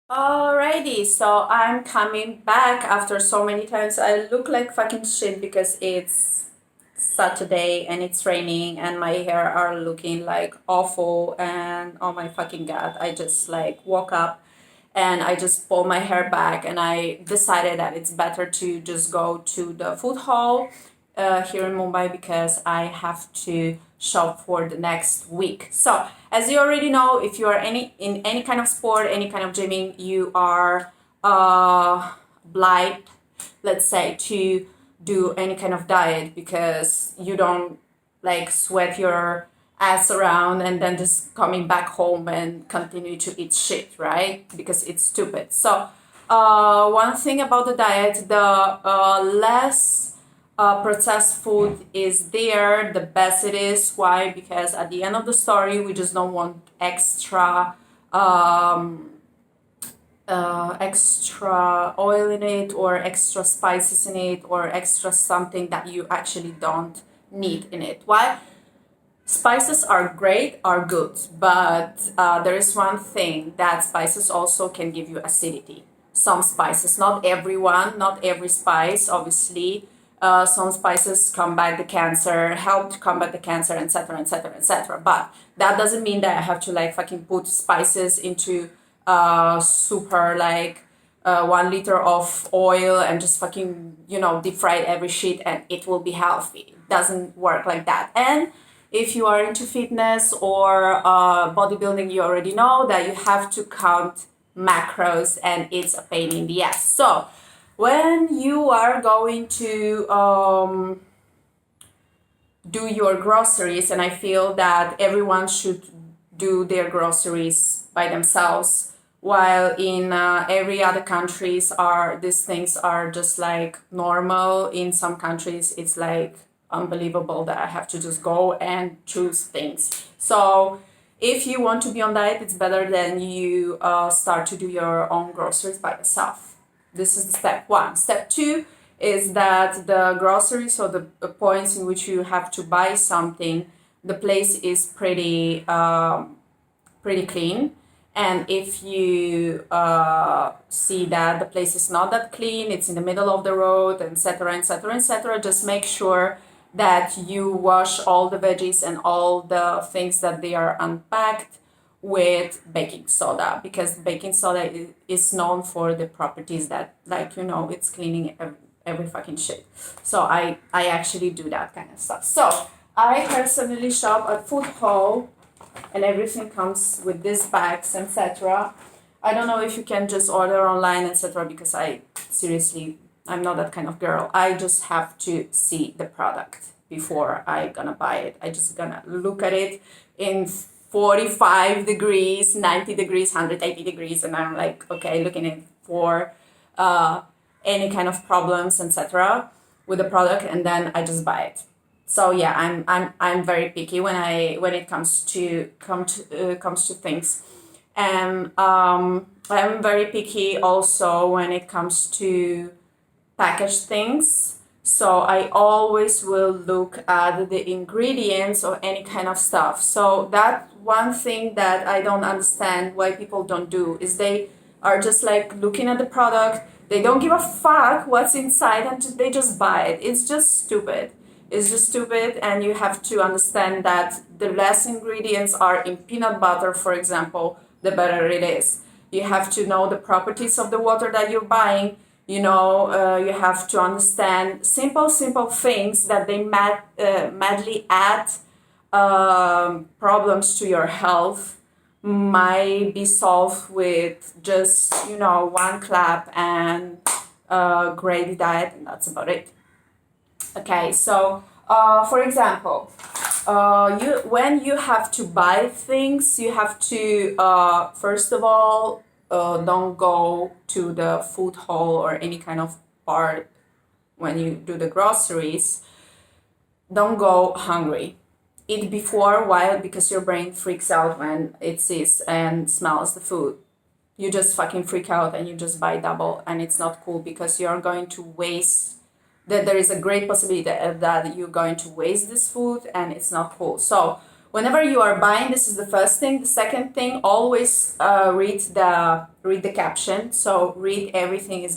Alrighty, so I'm coming back after so many times. I look like fucking shit because it's Saturday and it's raining and my hair are looking like awful and oh my fucking god, I just like woke up and I just pulled my hair back and I decided that it's better to just go to the food hall here in Mumbai because I have to shop for the next week. So, as you already know, if you are in any kind of sport, any kind of gymming, you are obliged, let's say, to do any kind of diet because you don't like sweat your ass around and then just coming back home and continue to eat shit, right? Because it's stupid. So, one thing about the diet, the less processed food is there, the best it is. Why? Because at the end of the story, we just don't want extra oil in it or extra spices in it or extra something that you actually don't need in it. Why? Spices are great, are good, but there is one thing that spices also can give you acidity. Some spices, not everyone, not every spice, obviously. Some spices combat the cancer, help to combat the cancer, etc., etc., etc. But that doesn't mean that I have to like fucking put spices into super like 1 liter of oil and just fucking deep fry every shit and it will be healthy. It doesn't work like that. And if you are into fitness or bodybuilding, you already know that you have to count macros and it's a pain in the ass. So when you are going to do your groceries, and I feel that everyone should do their groceries by themselves, while in every other countries are these things are just like normal. In some countries it's like unbelievable that I have to just go and choose things. So if you want to be on diet, it's better than you start to do your own groceries by yourself. This is step one. Step two is that the groceries or the points in which you have to buy something, the place is pretty clean. And if you see that the place is not that clean, it's in the middle of the road, etc., etc., etc., just make sure that you wash all the veggies and all the things that they are unpacked with baking soda, because baking soda is known for the properties that, like, it's cleaning every fucking shit. So I actually do that kind of stuff. So I personally shop at food hall and everything comes with these bags, etc. I don't know if you can just order online, etc., because I'm not that kind of girl. I just have to see the product before I gonna buy it. I just gonna look at it in 45 degrees, 90 degrees, 180 degrees, and I'm like, okay, looking at for any kind of problems, etc., with the product, and then I just buy it. So yeah, I'm very picky when it comes to things, and I'm very picky also when it comes to packaged things. So I always will look at the ingredients or any kind of stuff. So that one thing that I don't understand why people don't do is they are just like looking at the product. They don't give a fuck what's inside and they just buy it. It's just stupid. It's just stupid, and you have to understand that the less ingredients are in peanut butter, for example, the better it is. You have to know the properties of the water that you're buying. You have to understand simple things that they madly add problems to your health might be solved with just one clap and a great diet, and that's about it. Okay, so for example, you when you have to buy things, you have to first of all don't go to the food hall or any kind of bar when you do the groceries. Don't go hungry. Eat before while because your brain freaks out when it sees and smells the food. You just fucking freak out and you just buy double, and it's not cool because you're going to waste that there is a great possibility that you're going to waste this food and it's not cool. So whenever you are buying, this is the first thing. The second thing, always read the caption. So read everything is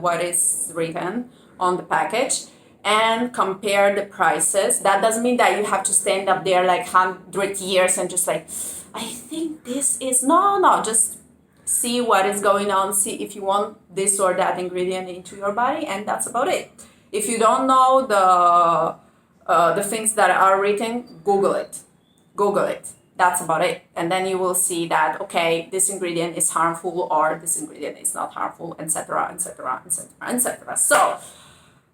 what is written on the package, and compare the prices. That doesn't mean that you have to stand up there like 100 years and just like, I think this is no. Just see what is going on. See if you want this or that ingredient into your body, and that's about it. If you don't know the things that are written, Google it. That's about it. And then you will see that, okay, this ingredient is harmful or this ingredient is not harmful, etc., etc., etc., etc. So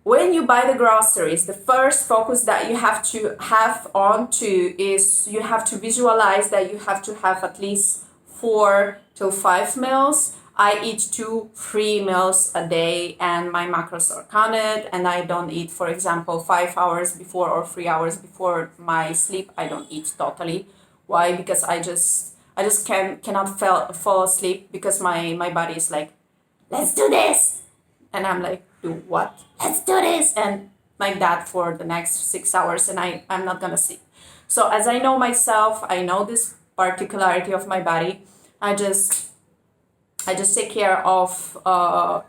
when you buy the groceries, the first focus that you have to have on to is you have to visualize that you have to have at least 4 to 5 meals. I eat 2-3 meals a day, and my macros are counted, and I don't eat, for example, 5 hours before or 3 hours before my sleep. I don't eat totally. Why? Because I just cannot fall asleep, because my body is like, let's do this, and I'm like, do what? Let's do this, and like that for the next 6 hours, and I'm not gonna sleep. So as I know myself, I know this particularity of my body. I just take care of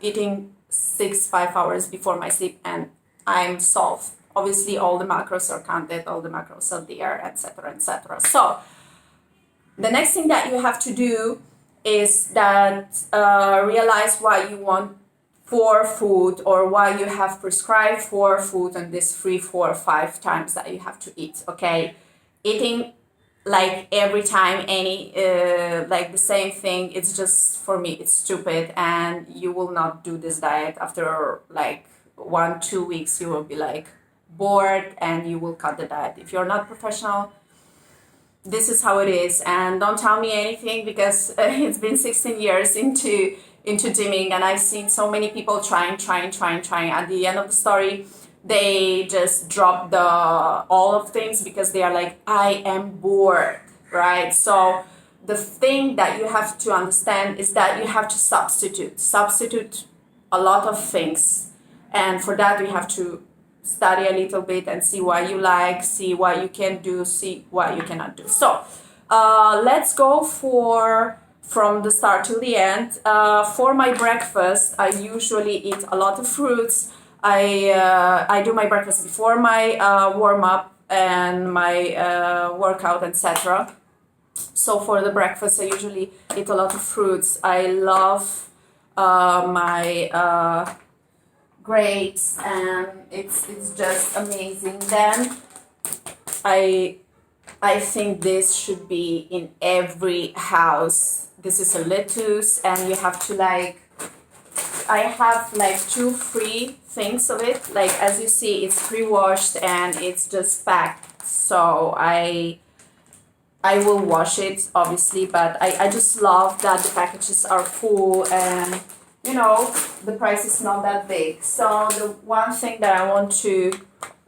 eating 5 hours before my sleep, and I'm solved. Obviously, all the macros are counted, all the macros are there, etc., etc. So the next thing that you have to do is that realize why you want 4 food, or why you have prescribed 4 food and this 3, 4, 5 times that you have to eat. Okay, eating like every time like the same thing, it's just, for me, it's stupid, and you will not do this diet. After like 1-2 weeks, you will be like bored, and you will cut the diet. If you're not professional, this is how it is. And don't tell me anything, because it's been 16 years into gymming, and I've seen so many people trying. At the end of the story, they just drop all of things because they are like, I am bored, right? So the thing that you have to understand is that you have to substitute a lot of things, and for that you have to study a little bit and see what you like, see what you can do, see what you cannot do. So let's go from the start to the end. For my breakfast, I usually eat a lot of fruits. I do my breakfast before my warm up and my workout, etc. So for the breakfast, I usually eat a lot of fruits. I love my grapes, and it's just amazing. Then I think this should be in every house. This is a lettuce, and you have to like, I have like 2-3 things of it. Like, as you see, it's pre-washed and it's just packed. So I will wash it, obviously, but I just love that the packages are full, and the price is not that big. So the one thing that I want to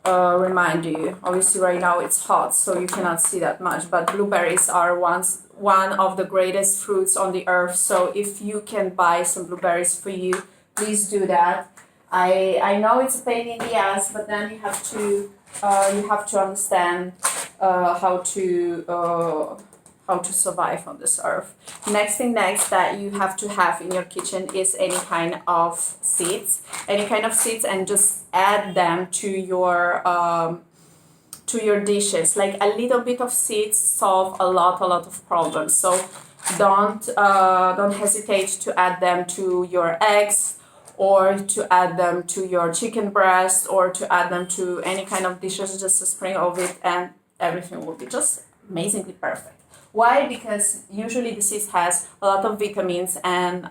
remind you, obviously right now it's hot, so you cannot see that much, but blueberries are one of the greatest fruits on the earth. So if you can buy some blueberries for you, please do that. I know it's a pain in the ass, but then you have to understand how to survive on this earth. Next that you have to have in your kitchen is any kind of seeds, and just add them to your dishes. Like, a little bit of seeds solve a lot of problems. So don't hesitate to add them to your eggs, or to add them to your chicken breast, or to add them to any kind of dishes, just a sprinkle of it, and everything will be just amazingly perfect. Why? Because usually the seeds has a lot of vitamins, and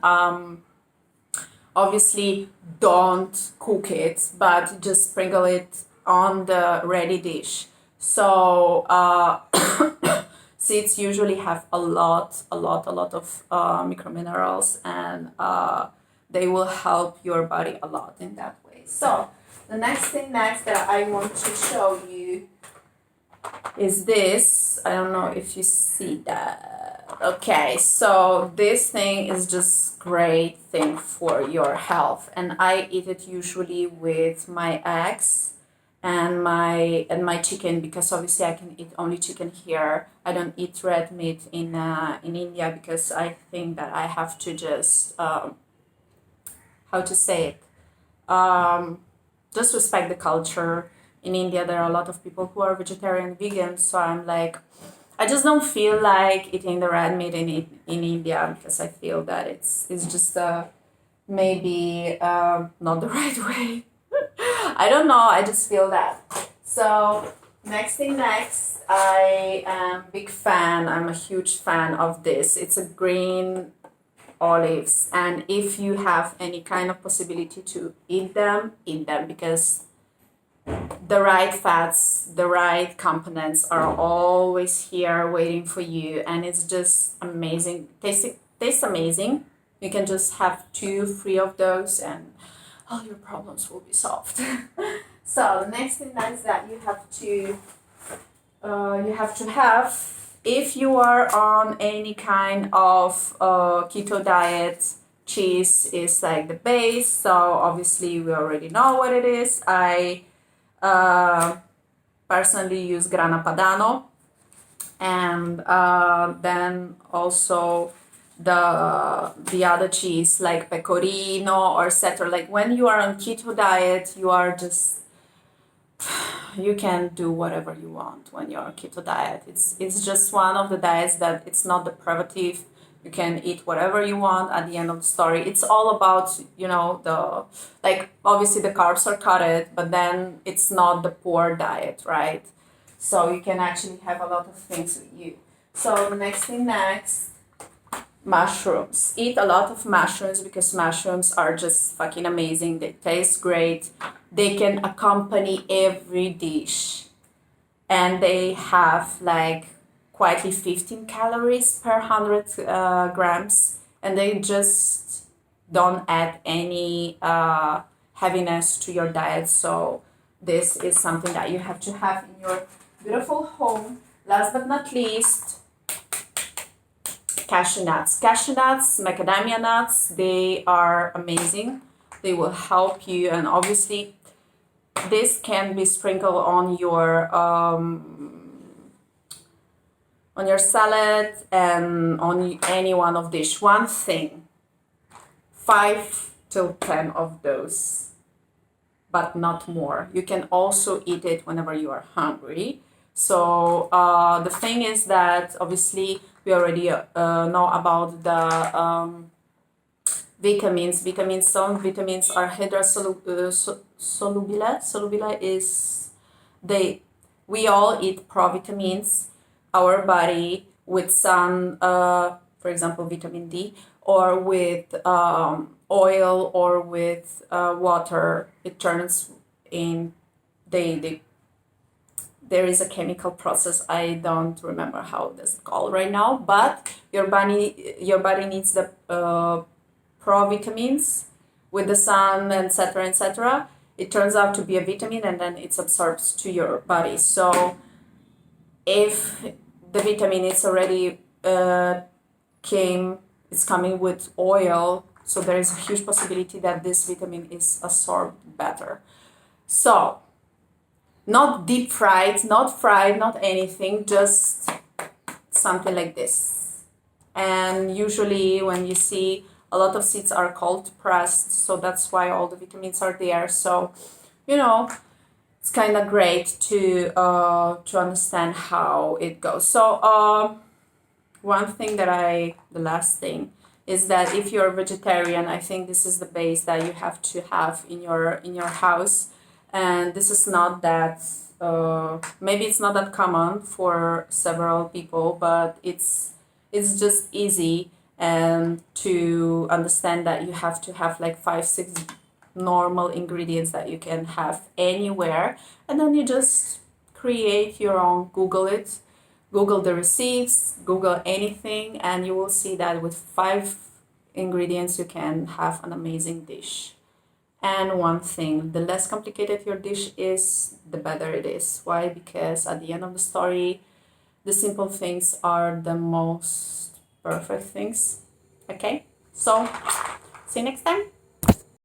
obviously don't cook it, but just sprinkle it on the ready dish. So seeds usually have a lot of microminerals, and they will help your body a lot in that way. So the next that I want to show you is this. I don't know if you see that. Okay, so this thing is just great thing for your health, and I eat it usually with my eggs and my chicken, because obviously I can eat only chicken here. I don't eat red meat in India because I think that I have to just how to say it, just respect the culture. In India, there are a lot of people who are vegetarian, vegan, so I'm like, I just don't feel like eating the red meat in India, because I feel that it's just maybe not the right way. I don't know. I just feel that. So next, I am big fan. I'm a huge fan of this. It's a green olives, and if you have any kind of possibility to eat them, because the right fats, the right components are always here waiting for you, and it's just amazing. Tastes amazing. You can just have 2, 3 of those, and all your problems will be solved. So the next thing is that you have to have, if you are on any kind of keto diet, cheese is like the base. So obviously we already know what it is. I personally use Grana Padano, and then also the other cheese like Pecorino or Cetra. Like when you are on keto diet, you are just, you can do whatever you want when you're on keto diet. It's just one of the diets that it's not deprivative. You can eat whatever you want at the end of the story. It's all about, the, like, obviously the carbs are cut, but then it's not the poor diet, right? So you can actually have a lot of things with you. So next, mushrooms. Eat a lot of mushrooms, because mushrooms are just fucking amazing. They taste great. They can accompany every dish. And they have like quietly 15 calories per 100 grams. And they just don't add any heaviness to your diet. So this is something that you have to have in your beautiful home. Last but not least, cashew nuts. Cashew nuts, macadamia nuts, they are amazing. They will help you, and obviously this can be sprinkled on your salad and on any one of dish. One thing, 5 till 10 of those, but not more. You can also eat it whenever you are hungry. So the thing is that obviously we already know about the vitamins. Some vitamins are hydrosolubile. Solubile is we all eat provitamins. Our body with some, for example, vitamin D, or with oil, or with water, it turns in there is a chemical process. I don't remember how this is called right now, but your body needs the provitamins with the sun, etc., etc. It turns out to be a vitamin, and then it absorbs to your body. So if the vitamin is already it's coming with oil, so there is a huge possibility that this vitamin is absorbed better. So not deep fried, not fried, not anything, just something like this. And usually when you see a lot of seeds are cold pressed, so that's why all the vitamins are there. So, it's kind of great to understand how it goes. So the last thing is that if you're a vegetarian, I think this is the base that you have to have in your house. And this is not that, maybe it's not that common for several people, but it's just easy and to understand that you have to have like 5-6 normal ingredients that you can have anywhere, and then you just create your own. Google the receipts, Google anything, and you will see that with 5 ingredients you can have an amazing dish. And one thing, the less complicated your dish is, the better it is. Why? Because at the end of the story, the simple things are the most perfect things. Okay? So, see you next time.